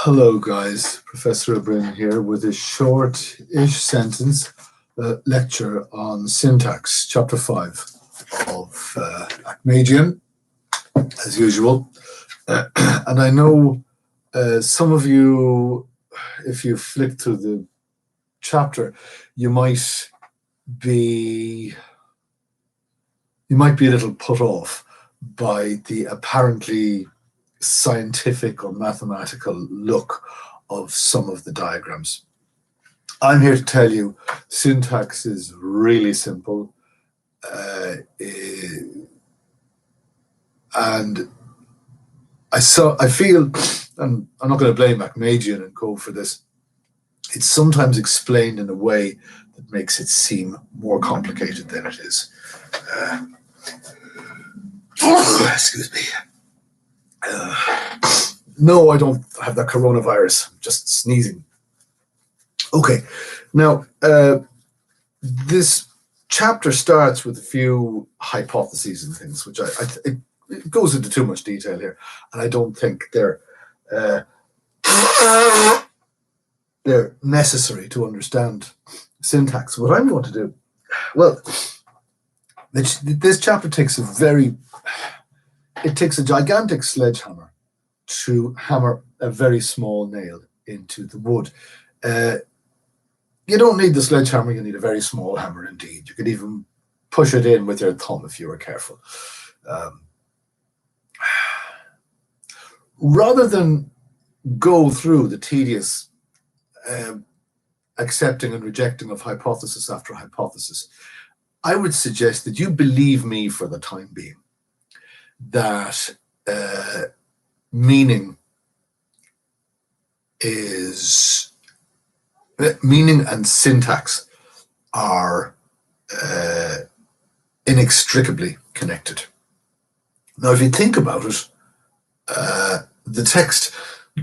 Hello, guys. Professor O'Brien here with a short-ish sentence lecture on syntax, chapter 5 of Acmedian, as usual. And I know some of you, if you flick through the chapter, you might be a little put off by the apparently scientific or mathematical look of some of the diagrams. I'm here to tell you syntax is really simple, and I feel, and I'm not going to blame Acmedian and co for this, it's sometimes explained in a way that makes it seem more complicated than it is. Excuse me. No, I don't have that coronavirus. I'm just sneezing. Okay, now this chapter starts with a few hypotheses and things, which it goes into too much detail here, and I don't think they're necessary to understand syntax. What I'm going to do, well, this chapter takes a gigantic sledgehammer to hammer a very small nail into the wood. You don't need the sledgehammer, you need a very small hammer indeed. You could even push it in with your thumb if you were careful. Rather than go through the tedious accepting and rejecting of hypothesis after hypothesis, I would suggest that you believe me for the time being, that meaning and syntax are inextricably connected. Now, if you think about it, the text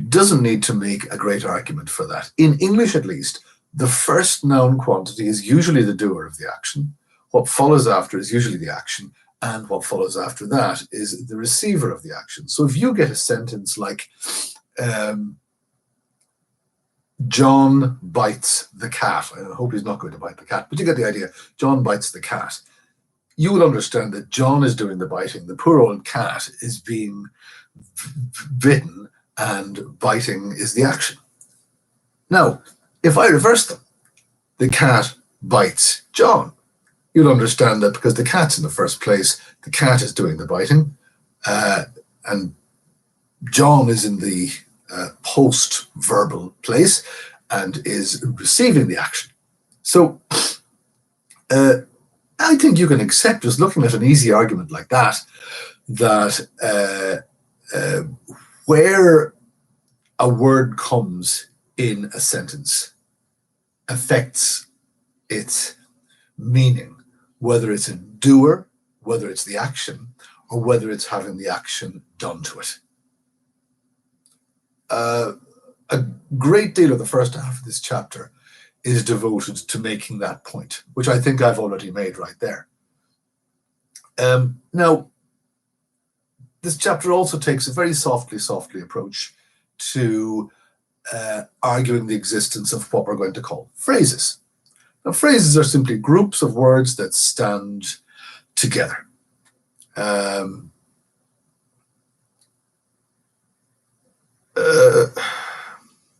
doesn't need to make a great argument for that. In English, at least, the first noun quantity is usually the doer of the action. What follows after is usually the action, and what follows after that is the receiver of the action. So if you get a sentence like, John bites the cat, I hope he's not going to bite the cat, but you get the idea, John bites the cat, you will understand that John is doing the biting, the poor old cat is being bitten, and biting is the action. Now, if I reverse them, the cat bites John, you'll understand that because the cat's in the first place, the cat is doing the biting, and John is in the post-verbal place and is receiving the action. So I think you can accept, just looking at an easy argument like that, that where a word comes in a sentence affects its meaning, whether it's a doer, whether it's the action, or whether it's having the action done to it. A great deal of the first half of this chapter is devoted to making that point, which I think I've already made right there. Now, this chapter also takes a very softly approach to arguing the existence of what we're going to call phrases. Now, phrases are simply groups of words that stand together.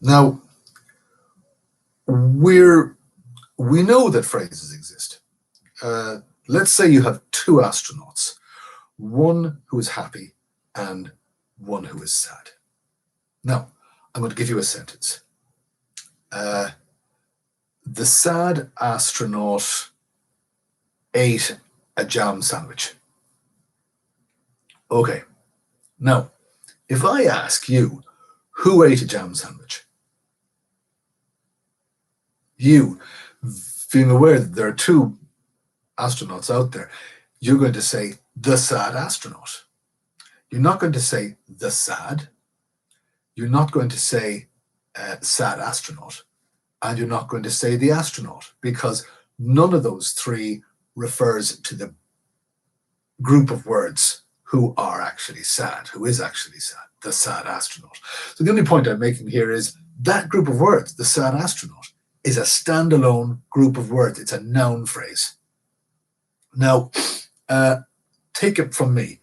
Now, we know that phrases exist. Let's say you have two astronauts, one who is happy and one who is sad. Now, I'm going to give you a sentence. The sad astronaut ate a jam sandwich. Okay. Now, if I ask you, who ate a jam sandwich? You, being aware that there are two astronauts out there, you're going to say the sad astronaut. You're not going to say the sad. You're not going to say sad astronaut. And you're not going to say the astronaut, because none of those three refers to the group of words who are actually sad, who is actually sad, the sad astronaut. So the only point I'm making here is that group of words, the sad astronaut, is a standalone group of words. It's a noun phrase. Now, take it from me.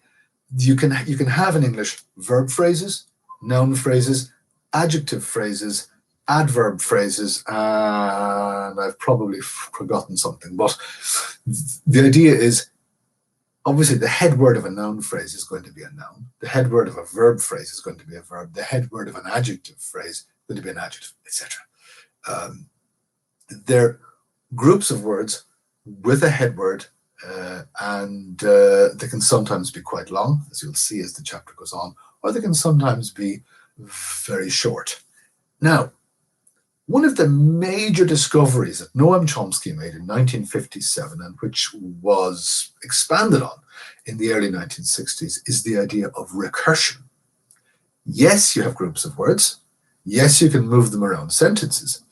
You can have in English verb phrases, noun phrases, adjective phrases, adverb phrases, and I've probably forgotten something. But the idea is, obviously, the head word of a noun phrase is going to be a noun. The head word of a verb phrase is going to be a verb. The head word of an adjective phrase is going to be an adjective, etc. They're groups of words with a head word, and they can sometimes be quite long, as you'll see as the chapter goes on, or they can sometimes be very short. Now, one of the major discoveries that Noam Chomsky made in 1957, and which was expanded on in the early 1960s, is the idea of recursion. Yes, you have groups of words. Yes, you can move them around sentences.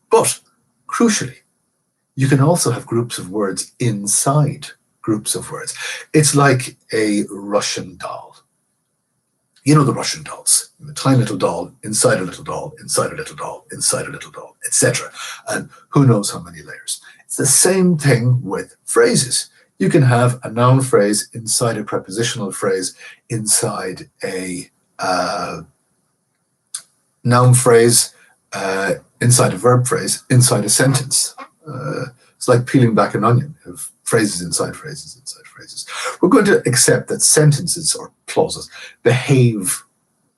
But, crucially, you can also have groups of words inside groups of words. It's like a Russian doll. You know the Russian dolls, a tiny little doll, inside a little doll, inside a little doll, inside a little doll, etc. And who knows how many layers. It's the same thing with phrases. You can have a noun phrase inside a prepositional phrase, inside a noun phrase, inside a verb phrase, inside a sentence. It's like peeling back an onion. You have phrases inside phrases inside phrases. We're going to accept that sentences or clauses behave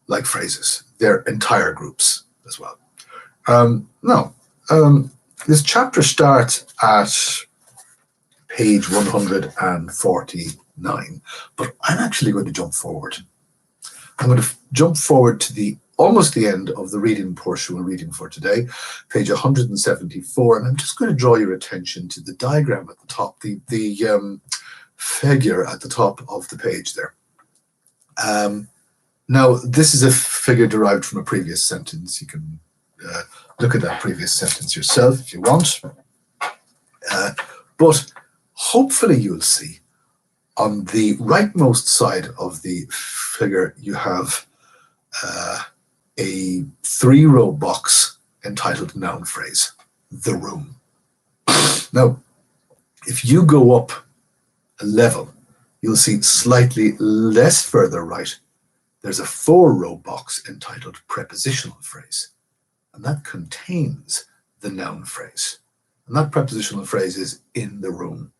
like phrases. They're entire groups as well. This chapter starts at page 149, but I'm actually going to jump forward. I'm going to jump forward to almost the end of the reading portion we're reading for today, page 174, and I'm just going to draw your attention to the diagram at the top, the figure at the top of the page there. Now, this is a figure derived from a previous sentence. You can look at that previous sentence yourself if you want. But hopefully you'll see on the rightmost side of the figure, you have a 3-row box entitled noun phrase, the room. Now, if you go up a level, you'll see slightly less further right, there's a 4-row box entitled prepositional phrase, and that contains the noun phrase. And that prepositional phrase is in the room.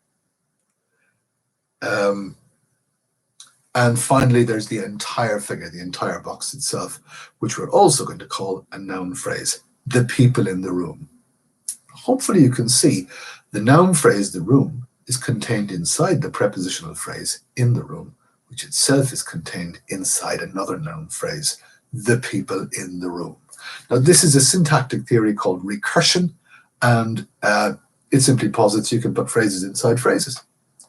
And finally, there's the entire figure, the entire box itself, which we're also going to call a noun phrase, the people in the room. Hopefully you can see the noun phrase, the room, is contained inside the prepositional phrase, in the room, which itself is contained inside another noun phrase, the people in the room. Now, this is a syntactic theory called recursion, and it simply posits you can put phrases inside phrases,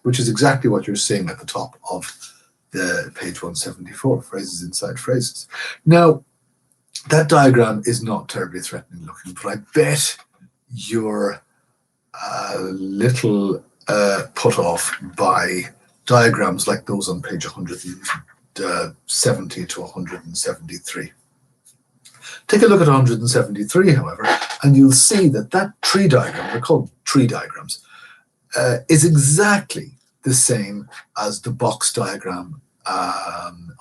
which is exactly what you're seeing at the top of the page 174, phrases inside phrases. Now, that diagram is not terribly threatening looking, but I bet you're a little put off by diagrams like those on page 170 to 173. Take a look at 173, however, and you'll see that that tree diagram, they're called tree diagrams, is exactly the same as the box diagram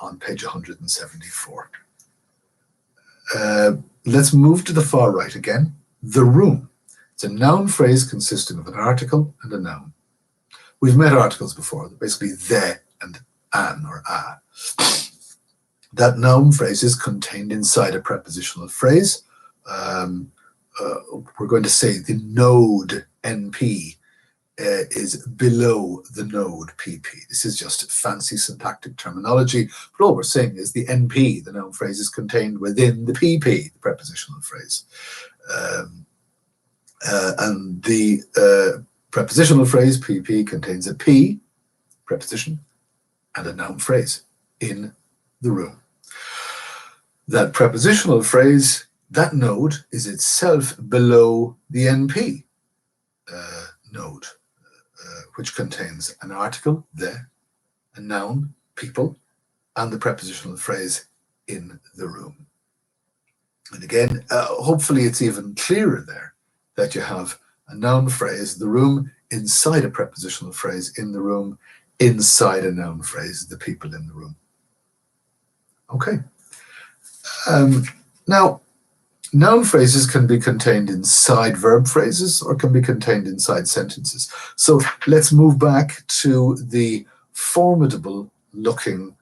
on page 174. Let's move to the far right again. The room. It's a noun phrase consisting of an article and a noun. We've met articles before, basically the and an or a. That noun phrase is contained inside a prepositional phrase. We're going to say the node NP is below the node PP. This is just fancy syntactic terminology, but all we're saying is the NP, the noun phrase, is contained within the PP, the prepositional phrase. And the prepositional phrase PP contains a P, preposition, and a noun phrase, in the room. That prepositional phrase, that node, is itself below the NP node, which contains an article, the, a noun, people, and the prepositional phrase in the room. And again, hopefully it's even clearer there that you have a noun phrase, the room, inside a prepositional phrase, in the room, inside a noun phrase, the people in the room. Okay. Now, noun phrases can be contained inside verb phrases or can be contained inside sentences. So let's move back to the formidable looking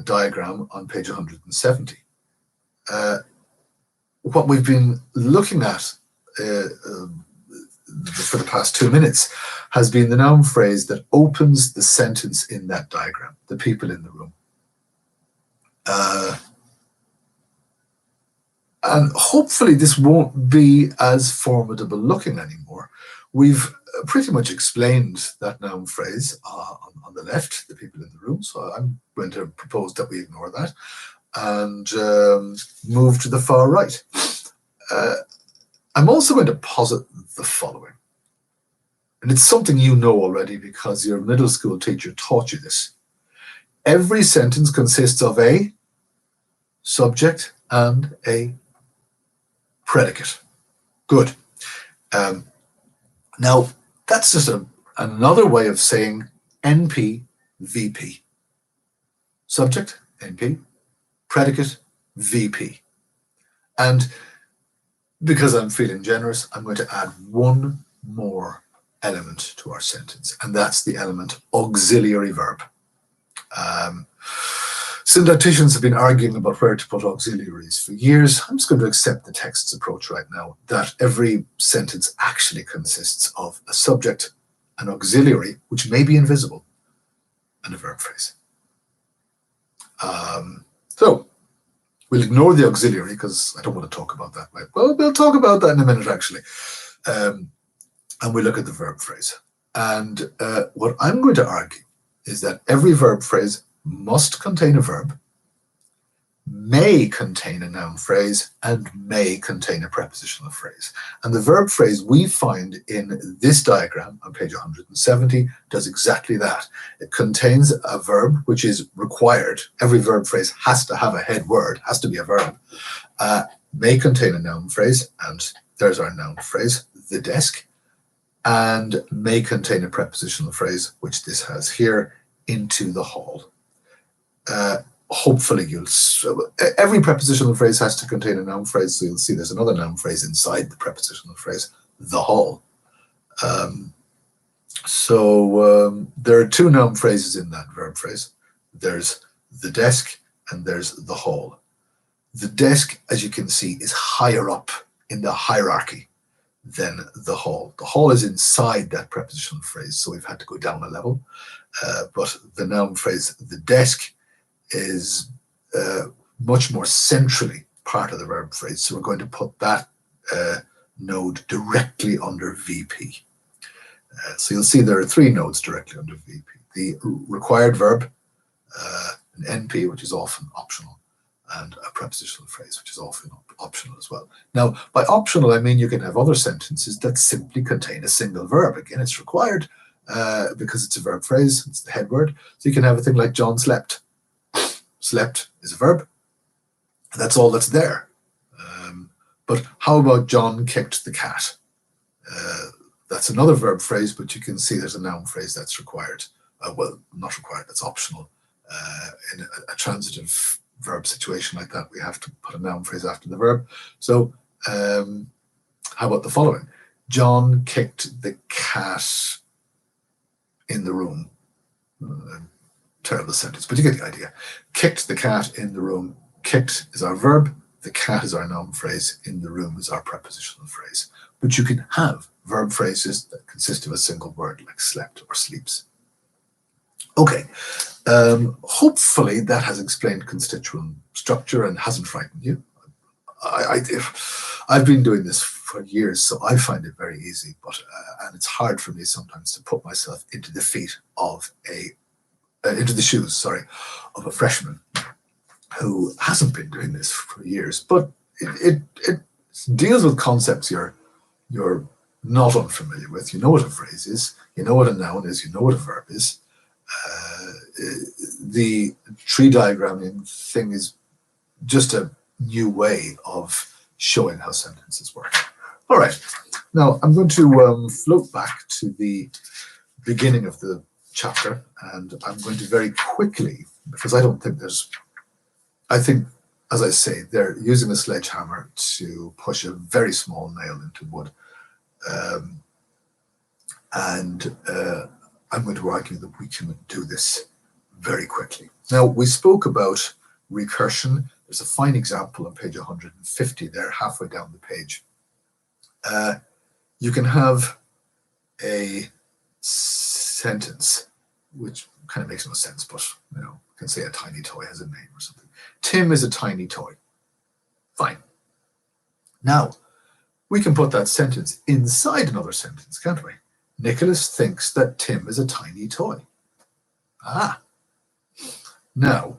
diagram on page 170. What we've been looking at for the past 2 minutes has been the noun phrase that opens the sentence in that diagram, the people in the room. And hopefully this won't be as formidable looking anymore. We've pretty much explained that noun phrase on the left, the people in the room. So I'm going to propose that we ignore that and move to the far right. I'm also going to posit the following. And it's something you know already because your middle school teacher taught you this. Every sentence consists of a subject and a predicate. Good. Now, that's just another way of saying NP, VP. Subject, NP, predicate, VP. And because I'm feeling generous, I'm going to add one more element to our sentence, and that's the element auxiliary verb. Syntacticians have been arguing about where to put auxiliaries for years. I'm just going to accept the text's approach right now, that every sentence actually consists of a subject, an auxiliary, which may be invisible, and a verb phrase. So we'll ignore the auxiliary because I don't want to talk about that. Right? Well, we'll talk about that in a minute, actually. And we look at the verb phrase. And what I'm going to argue is that every verb phrase must contain a verb, may contain a noun phrase, and may contain a prepositional phrase. And the verb phrase we find in this diagram on page 170 does exactly that. It contains a verb which is required. Every verb phrase has to have a head word, has to be a verb. May contain a noun phrase, and there's our noun phrase, the desk, and may contain a prepositional phrase, which this has here, into the hall. Hopefully every prepositional phrase has to contain a noun phrase, so you'll see there's another noun phrase inside the prepositional phrase, the hall. There are two noun phrases in that verb phrase. There's the desk and there's the hall. The desk, as you can see, is higher up in the hierarchy than the hall. The hall is inside that prepositional phrase, so we've had to go down a level. But the noun phrase, the desk, is much more centrally part of the verb phrase. So we're going to put that node directly under VP. So you'll see there are three nodes directly under VP. The required verb, an NP, which is often optional, and a prepositional phrase, which is often optional as well. Now, by optional, I mean you can have other sentences that simply contain a single verb. Again, it's required because it's a verb phrase, it's the head word. So you can have a thing like John slept. Slept is a verb. That's all that's there. But how about John kicked the cat? That's another verb phrase, but you can see there's a noun phrase that's required. Well, not required, that's optional. In a transitive verb situation like that, we have to put a noun phrase after the verb. So how about the following? John kicked the cat in the room. Terrible sentence, but you get the idea. Kicked the cat in the room. Kicked is our verb. The cat is our noun phrase. In the room is our prepositional phrase. But you can have verb phrases that consist of a single word, like slept or sleeps. Okay. Hopefully that has explained constituent structure and hasn't frightened you. I've been doing this for years, so I find it very easy, but and it's hard for me sometimes to put myself into the feet of into the shoes, of a freshman who hasn't been doing this for years. But it deals with concepts you're not unfamiliar with. You know what a phrase is, you know what a noun is, you know what a verb is. The tree diagramming thing is just a new way of showing how sentences work. All right, now I'm going to float back to the beginning of the chapter, and I'm going to very quickly, because I don't think there's, I think, as I say, they're using a sledgehammer to push a very small nail into wood. And I'm going to argue that we can do this very quickly. Now, we spoke about recursion. There's a fine example on page 150 there, halfway down the page. You can have a sentence, which kind of makes no sense, but you know, you can say a tiny toy has a name or something. Tim is a tiny toy. Fine. Now, we can put that sentence inside another sentence, can't we? Nicholas thinks that Tim is a tiny toy. Ah. Now,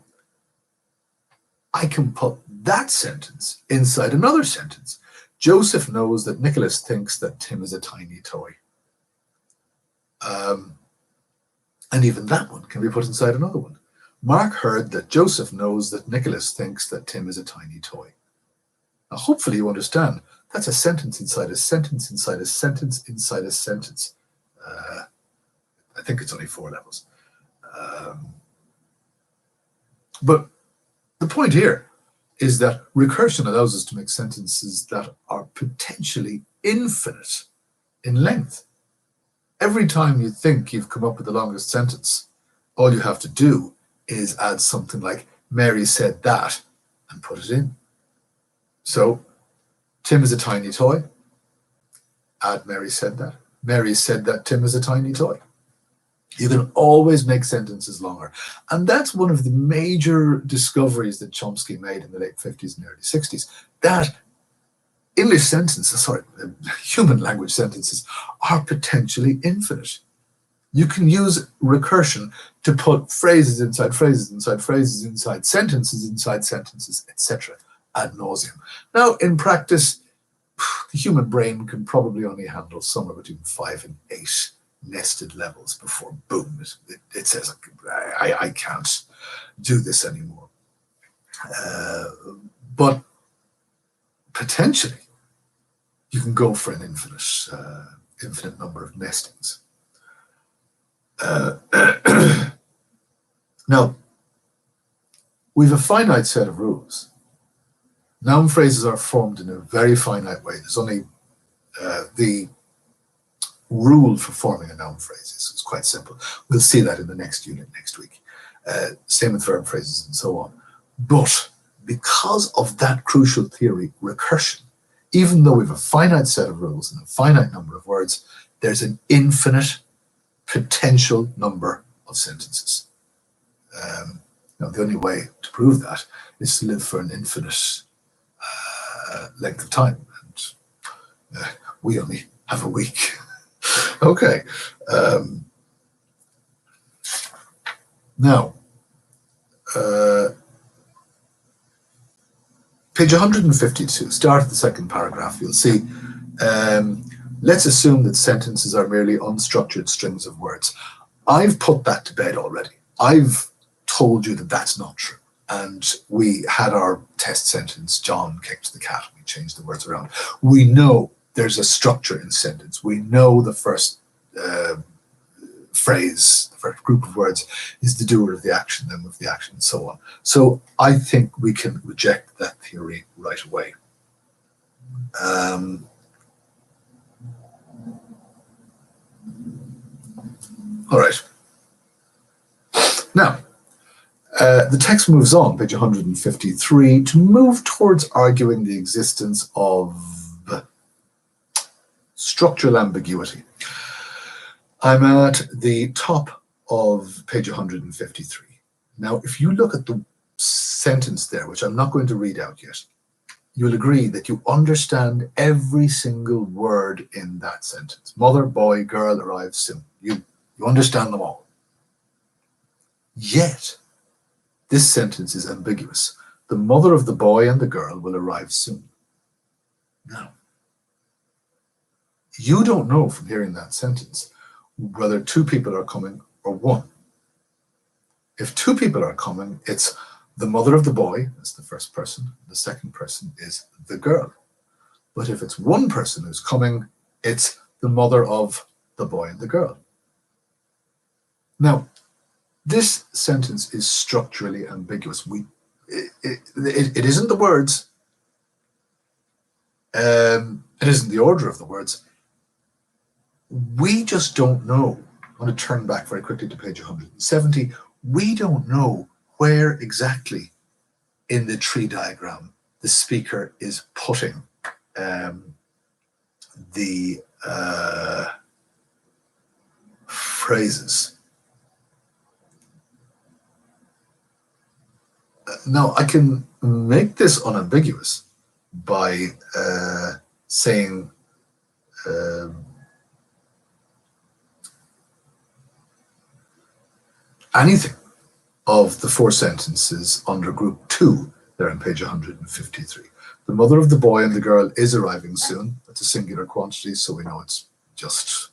I can put that sentence inside another sentence. Joseph knows that Nicholas thinks that Tim is a tiny toy. And even that one can be put inside another one. Mark heard that Joseph knows that Nicholas thinks that Tim is a tiny toy. Now, hopefully you understand that's a sentence inside a sentence inside a sentence inside a sentence. I think it's only 4 levels. But the point here is that recursion allows us to make sentences that are potentially infinite in length. Every time you think you've come up with the longest sentence, all you have to do is add something like Mary said that and put it in. So Tim is a tiny toy. Add Mary said that. Mary said that Tim is a tiny toy. You can always make sentences longer. And that's one of the major discoveries that Chomsky made in the late 50s and early 60s, that English sentences, human language sentences are potentially infinite. You can use recursion to put phrases inside phrases inside phrases inside sentences, etc. ad nauseum. Now, in practice, the human brain can probably only handle somewhere between 5 and 8 nested levels before, boom, it says, I can't do this anymore. But potentially, you can go for an infinite number of nestings. Now, we have a finite set of rules. Noun phrases are formed in a very finite way. There's only the rule for forming a noun phrase is quite simple. We'll see that in the next unit next week. Same with verb phrases and so on. But because of that crucial theory, recursion, even though we have a finite set of rules and a finite number of words, there's an infinite potential number of sentences. Now, the only way to prove that is to live for an infinite length of time. And we only have a week. Okay. Now, page 152, start of the second paragraph, you'll see, let's assume that sentences are merely unstructured strings of words. I've put that to bed already. I've told you that that's not true. And we had our test sentence, John kicked the cat, we changed the words around. We know there's a structure in sentence. We know the first phrase, the first group of words is the doer of the action, then with the action, and so on. So I think we can reject that theory right away. All right. Now, the text moves on, page 153, to move towards arguing the existence of structural ambiguity. I'm at the top of page 153. Now, if you look at the sentence there, which I'm not going to read out yet, you'll agree that you understand every single word in that sentence. Mother, boy, girl arrives soon. You understand them all. Yet, this sentence is ambiguous. The mother of the boy and the girl will arrive soon. Now, you don't know from hearing that sentence whether 2 people are coming or 1. If two people are coming, it's the mother of the boy, that's the first person. The second person is the girl. But if it's one person who's coming, it's the mother of the boy and the girl. Now, this sentence is structurally ambiguous. It isn't the words. It isn't the order of the words. We just don't know. I want to turn back very quickly to page 170. We don't know where exactly in the tree diagram the speaker is putting the phrases. Now, I can make this unambiguous by saying anything of the four sentences under group 2 there on page 153. The mother of the boy and the girl is arriving soon. That's a singular quantity, so we know it's just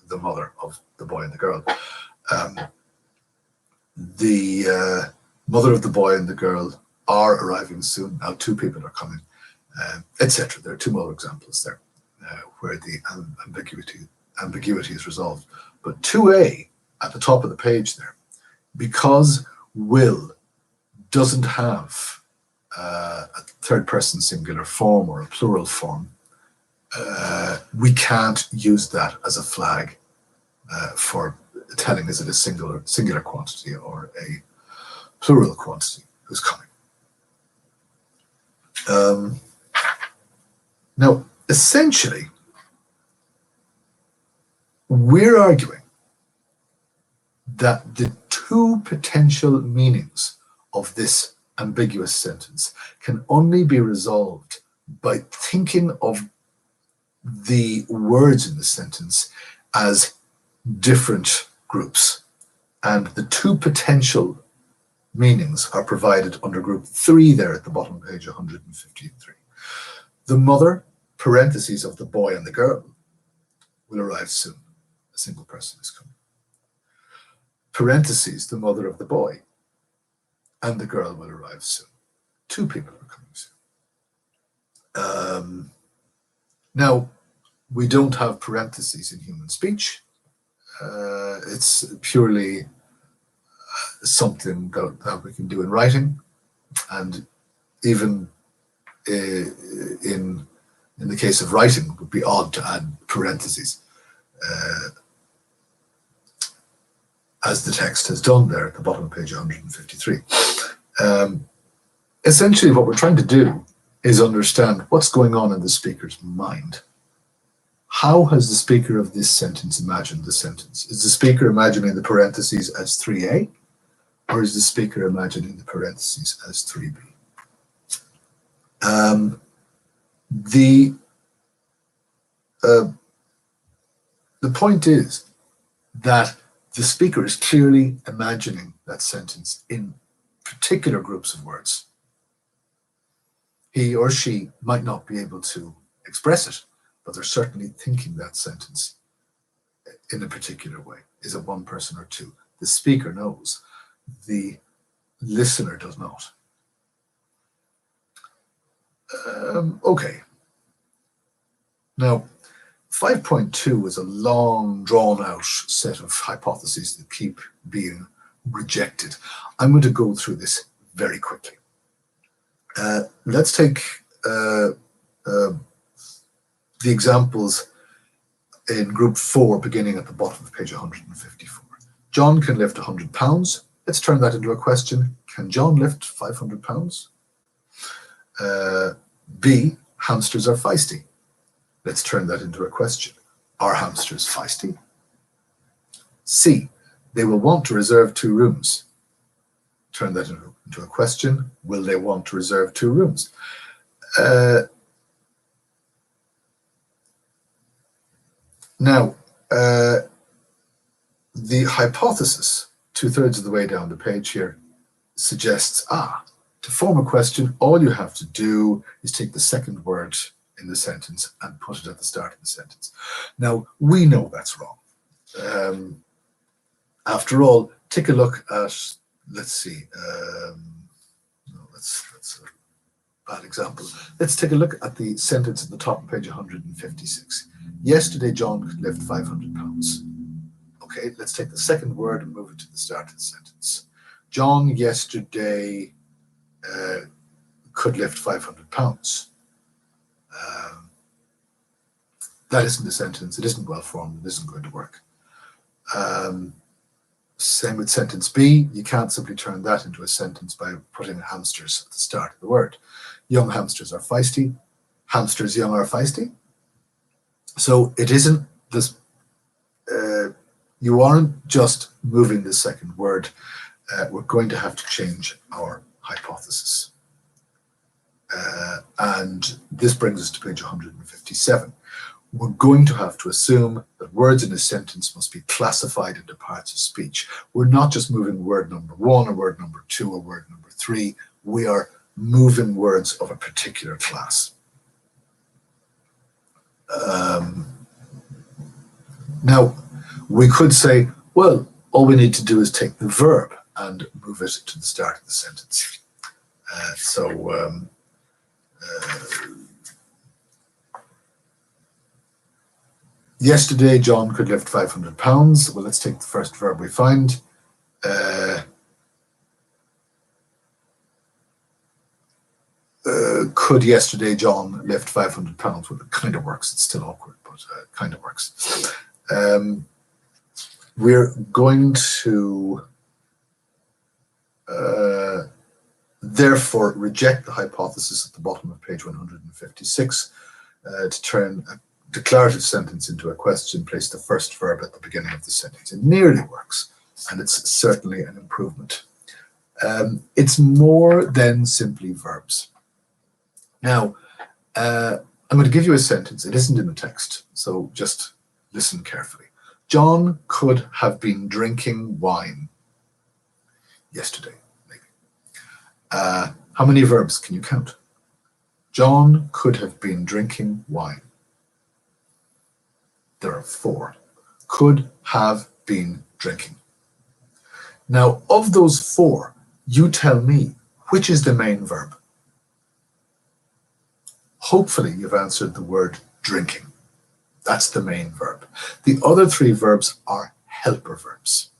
the mother of the boy and the girl. The mother of the boy and the girl are arriving soon. Now two people are coming, etc. There are two more examples there where the ambiguity is resolved. But 2a at the top of the page there, because will doesn't have a third person singular form or a plural form, we can't use that as a flag for telling is it a singular quantity or a plural quantity who's coming. Now, essentially, we're arguing that the two potential meanings of this ambiguous sentence can only be resolved by thinking of the words in the sentence as different groups. And the two potential meanings are provided under group 3 there at the bottom of page 153. The mother, parentheses, of the boy and the girl will arrive soon. A single person is coming. Parentheses, the mother of the boy and the girl will arrive soon. Two people are coming soon. Now, we don't have parentheses in human speech. It's purely something that we can do in writing, and even in the case of writing, it would be odd to add parentheses, as the text has done there at the bottom of page 153. Essentially, what we're trying to do is understand what's going on in the speaker's mind. How has the speaker of this sentence imagined the sentence? Is the speaker imagining the parentheses as 3a, or is the speaker imagining the parentheses as 3b? The point is that the speaker is clearly imagining that sentence in particular groups of words. He or she might not be able to express it, but they're certainly thinking that sentence in a particular way. Is it one person or two? The speaker knows. The listener does not. Okay. Now, 5.2 is a long, drawn-out set of hypotheses that keep being rejected. I'm going to go through this very quickly. Let's take the examples in group 4, beginning at the bottom of page 154. John can lift 100 pounds. Let's turn that into a question. Can John lift 500 pounds? B, hamsters are feisty. Let's turn that into a question. Are hamsters feisty? C, they will want to reserve 2 rooms. Turn that into a question. Will they want to reserve 2 rooms? Now, the hypothesis, 2/3 of the way down the page here, suggests, to form a question, all you have to do is take the second word in the sentence and put it at the start of the sentence. Now, we know that's wrong. After all, take a look at let's see. No, that's a bad example. Let's take a look at the sentence at the top of page 156. Yesterday, John could lift 500 pounds. Okay, let's take the second word and move it to the start of the sentence. John yesterday could lift 500 pounds. That isn't a sentence. It isn't well formed. It isn't going to work. Same with sentence B. You can't simply turn that into a sentence by putting hamsters at the start of the word. Young hamsters are feisty. Hamsters young are feisty. So it isn't this. You aren't just moving the second word. We're going to have to change our hypothesis. And this brings us to page 157. We're going to have to assume that words in a sentence must be classified into parts of speech. We're not just moving word number 1 or word number 2 or word number 3. We are moving words of a particular class. Now, we could say, well, all we need to do is take the verb and move it to the start of the sentence. Yesterday, John could lift 500 pounds. Well, let's take the first verb we find. Could yesterday John lift 500 pounds? Well, it kind of works. It's still awkward, but kind of works. We're going to therefore reject the hypothesis at the bottom of page 156 to turn a declarative sentence into a question, place the first verb at the beginning of the sentence. It nearly works, and it's certainly an improvement. It's more than simply verbs. Now, I'm going to give you a sentence. It isn't in the text, so just listen carefully. John could have been drinking wine yesterday, maybe. How many verbs can you count? John could have been drinking wine. There are 4. Could have been drinking. Now, of those 4, you tell me which is the main verb. Hopefully, you've answered the word drinking. That's the main verb. The other 3 verbs are helper verbs.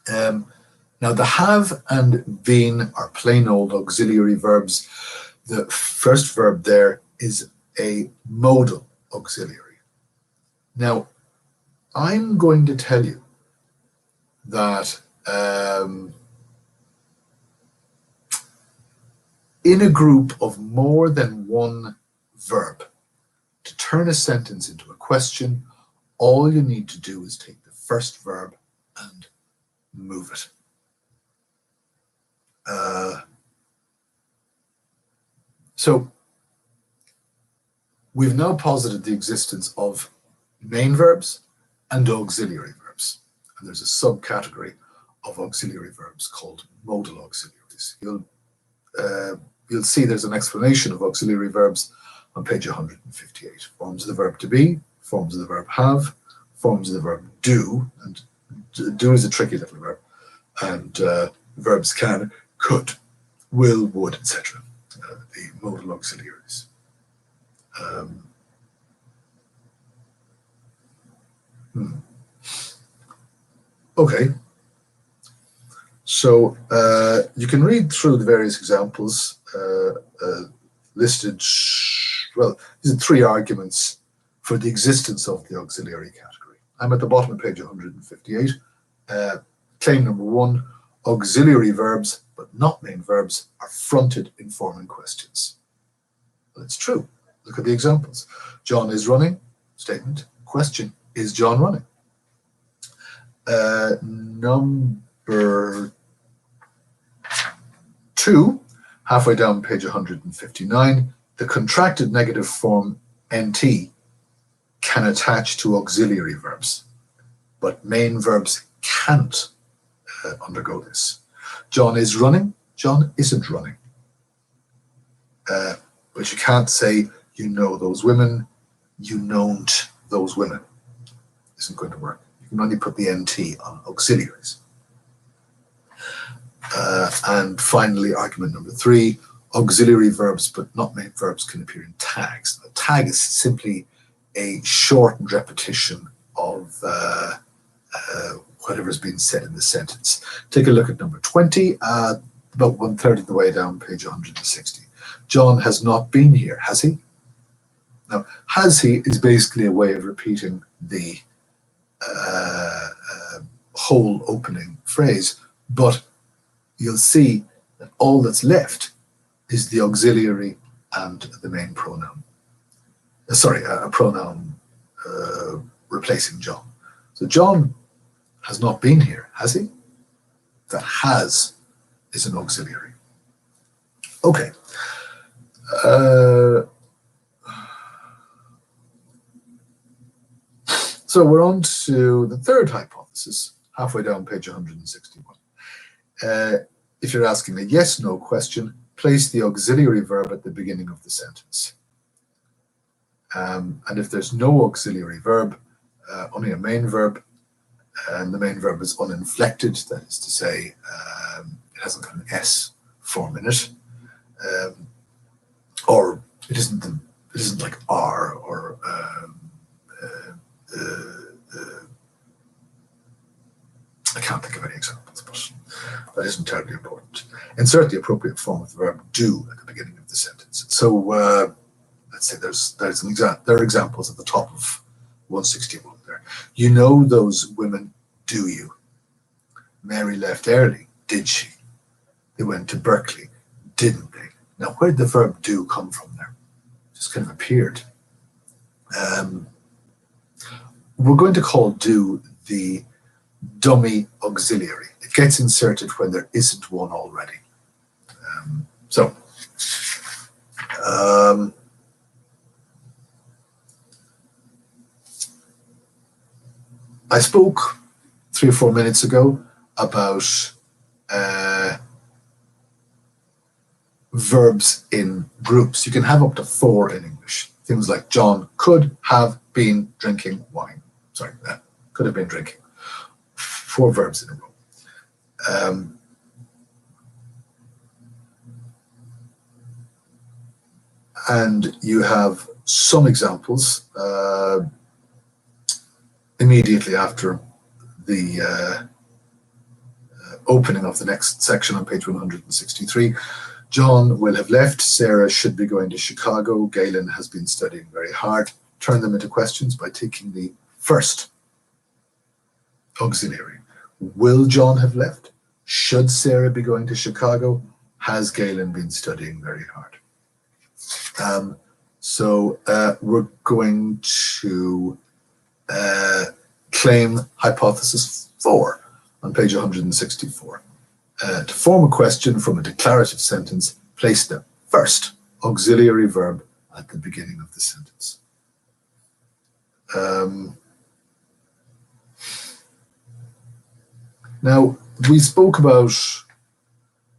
Now, the have and been are plain old auxiliary verbs. The first verb there is a modal auxiliary. Now, I'm going to tell you that in a group of more than one verb, to turn a sentence into a question, all you need to do is take the first verb and move it. So we've now posited the existence of main verbs and auxiliary verbs. And there's a subcategory of auxiliary verbs called modal auxiliaries. You'll see there's an explanation of auxiliary verbs on page 158. Forms of the verb to be, forms of the verb have, forms of the verb do, and do is a tricky little verb, and verbs can, could, will, would, etc. The modal auxiliaries. Okay, so you can read through the various examples listed. Well, these are 3 arguments for the existence of the auxiliary category. I'm at the bottom of page 158. Claim number 1, auxiliary verbs, but not main verbs, are fronted in forming questions. Well, it's true. Look at the examples. John is running, statement. Question, is John running? Number 2, halfway down page 159, the contracted negative form NT can attach to auxiliary verbs, but main verbs can't undergo this. John is running, John isn't running. But you can't say, you know those women, you knownt those women. Isn't going to work. You can only put the NT on auxiliaries. And finally, argument number 3, auxiliary verbs but not main verbs can appear in tags. A tag is simply a shortened repetition of whatever's been said in the sentence. Take a look at number 20, about 1/3 of the way down, page 160. John has not been here, has he? Now, has he is basically a way of repeating the whole opening phrase, but you'll see that all that's left is the auxiliary and the main pronoun. A pronoun replacing John. So John has not been here, has he? That has is an auxiliary. Okay. So we're on to the third hypothesis, halfway down page 161. If you're asking a yes-no question, place the auxiliary verb at the beginning of the sentence. And if there's no auxiliary verb, only a main verb, and the main verb is uninflected, that is to say, it hasn't got an S form in it, or it isn't like R or I can't think of any examples, but that isn't terribly important. Insert the appropriate form of the verb do at the beginning of the sentence. So let's say there are examples at the top of 161 there. You know those women, do you? Mary left early, did she? They went to Berkeley, didn't they? Now, where did the verb do come from there? It just kind of appeared. We're going to call do the dummy auxiliary. It gets inserted when there isn't one already. I spoke 3 or 4 minutes ago about verbs in groups. You can have up to 4 in English. Things like John could have been drinking wine. Sorry, could have been drinking. 4 verbs in a row. And you have some examples immediately after the opening of the next section on page 163. John will have left. Sarah should be going to Chicago. Galen has been studying very hard. Turn them into questions by taking the first auxiliary. Will John have left? Should Sarah be going to Chicago? Has Galen been studying very hard? So we're going to claim hypothesis 4 on page 164. To form a question from a declarative sentence, place the first auxiliary verb at the beginning of the sentence. Now, we spoke about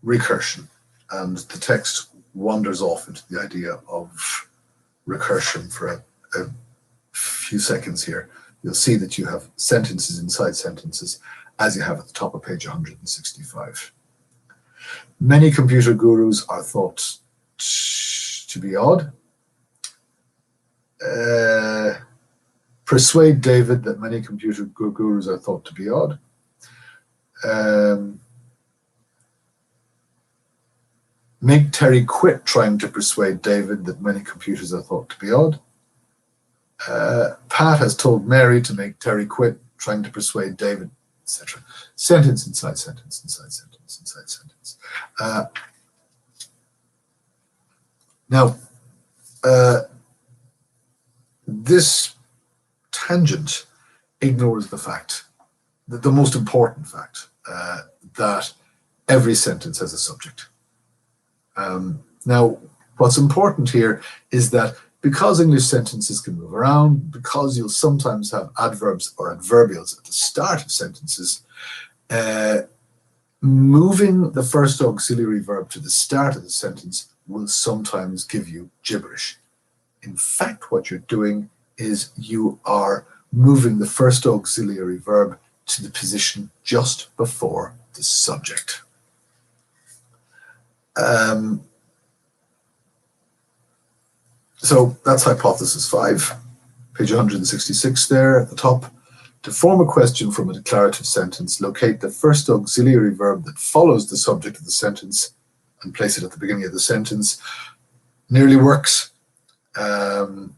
recursion, and the text wanders off into the idea of recursion for a few seconds here. You'll see that you have sentences inside sentences, as you have at the top of page 165. Many computer gurus are thought to be odd. Persuade David that many computer gurus are thought to be odd. Make Terry quit trying to persuade David that many computers are thought to be odd. Pat has told Mary to make Terry quit trying to persuade David, etc. Sentence inside sentence, inside sentence, inside sentence. Now, this tangent ignores the fact, the most important fact, that every sentence has a subject. Now, what's important here is that because English sentences can move around, because you'll sometimes have adverbs or adverbials at the start of sentences, moving the first auxiliary verb to the start of the sentence will sometimes give you gibberish. In fact, what you're doing is you are moving the first auxiliary verb to the position just before the subject. So that's hypothesis 5, page 166 there at the top. To form a question from a declarative sentence, locate the first auxiliary verb that follows the subject of the sentence and place it at the beginning of the sentence. Nearly works. And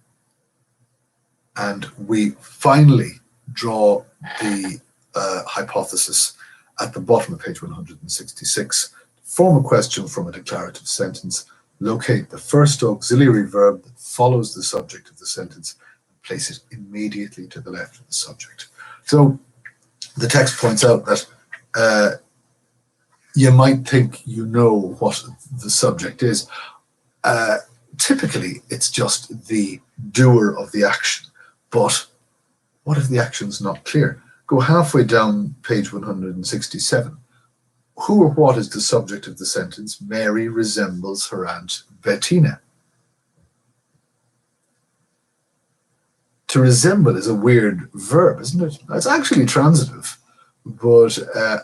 we finally draw the hypothesis at the bottom of page 166. Form a question from a declarative sentence. Locate the first auxiliary verb that follows the subject of the sentence and place it immediately to the left of the subject. So the text points out that you might think you know what the subject is. Typically, it's just the doer of the action. But what if the action's not clear? Go halfway down page 167. Who or what is the subject of the sentence? Mary resembles her aunt Bettina. To resemble is a weird verb, isn't it? It's actually transitive, but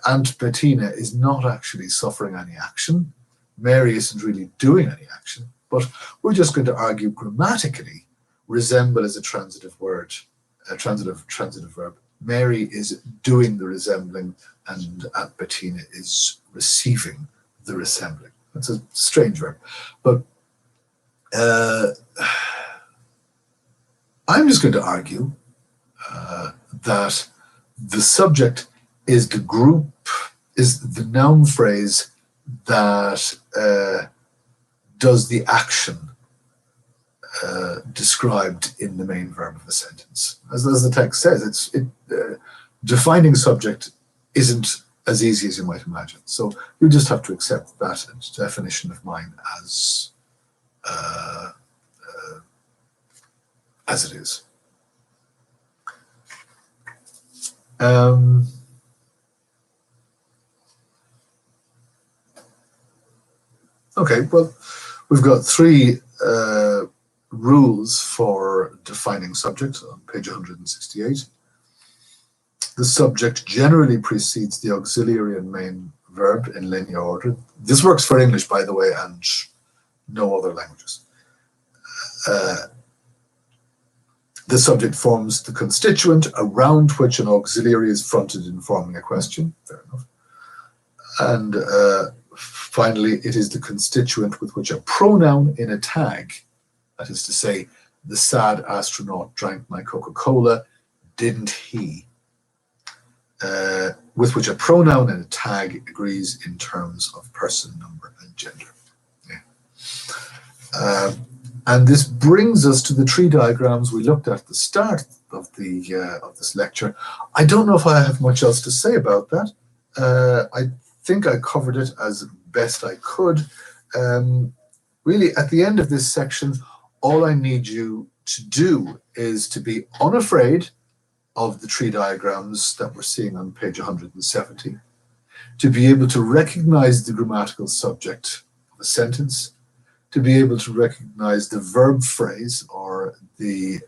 Aunt Bettina is not actually suffering any action. Mary isn't really doing any action, but we're just going to argue grammatically resemble is a transitive word, a transitive verb. Mary is doing the resembling and Aunt Bettina is receiving the resembling. That's a strange verb, but I'm just going to argue that the subject is the group, is the noun phrase that does the action described in the main verb of a sentence. As the text says, defining subject isn't as easy as you might imagine. So you just have to accept that definition of mine as it is. Okay, well, we've got 3 rules for defining subject on page 168. The subject generally precedes the auxiliary and main verb in linear order. This works for English, by the way, and no other languages. The subject forms the constituent around which an auxiliary is fronted in forming a question. Fair enough. And finally, it is the constituent with which a pronoun in a tag, that is to say, the sad astronaut drank my Coca-Cola, didn't he? With which a pronoun in a tag agrees in terms of person, number, and gender. Yeah. And this brings us to the tree diagrams we looked at the start of this lecture. I don't know if I have much else to say about that. I think I covered it as best I could. Really, at the end of this section, all I need you to do is to be unafraid of the tree diagrams that we're seeing on page 170, to be able to recognize the grammatical subject of a sentence, to be able to recognize the verb phrase or the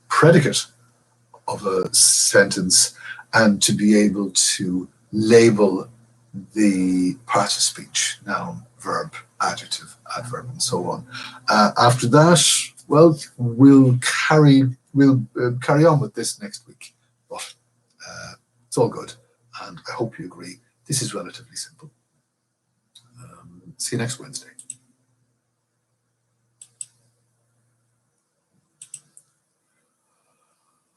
predicate of a sentence, and to be able to label the parts of speech, noun, verb, adjective, adverb, and so on. After that, well, we'll carry on with this next week, but it's all good, and I hope you agree. This is relatively simple. See you next Wednesday.